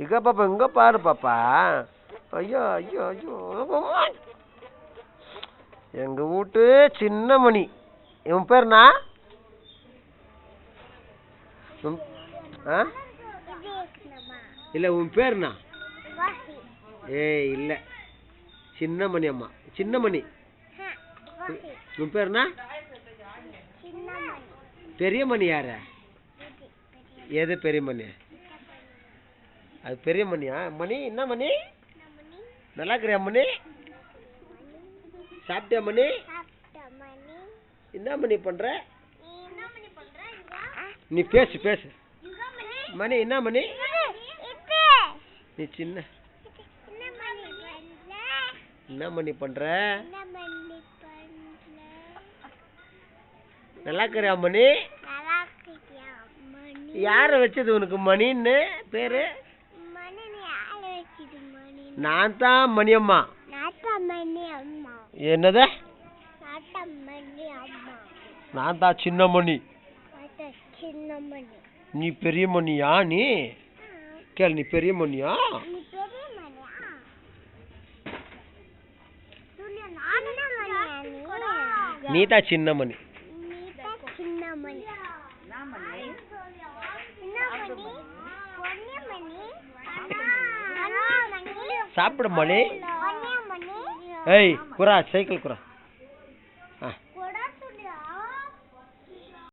இங்க பாப்பா இங்க பாரு பாப்பா. ஐயோ ஐயோ ஐயோ. எங்க வீட்டு சின்ன மணி. இவன் பேருனா? இல்ல உன் பேருனா? ஏய் இல்ல, சின்ன மணி அம்மா, சின்ன மணி. உன் பேருனா? பெரிய மணி யாரு? எது பெரிய மணி? அது பெரிய மணியா? மணி என்ன மணி? நல்லா இருக்கிறியா மணி? சாப்பிட்டியா மணி? என்ன மணி பண்ற? நீ பேசு பேசு. மணி என்ன மணி? நீ சின்ன என்ன மணி பண்ற? நல்லா இருக்கிறியா மணி? யார வச்சது உனக்கு மணின்னு பேரு? நான் தான் மணியம்மா. என்னது? நான் தான் சின்ன மணி. நீ பெரிய மணியா? நீ கேள், நீ பெரிய மணியா? நீ தான் சின்ன மணி. சாப்பிட மணி. ஏய் குரா, சைக்கிள் குரா.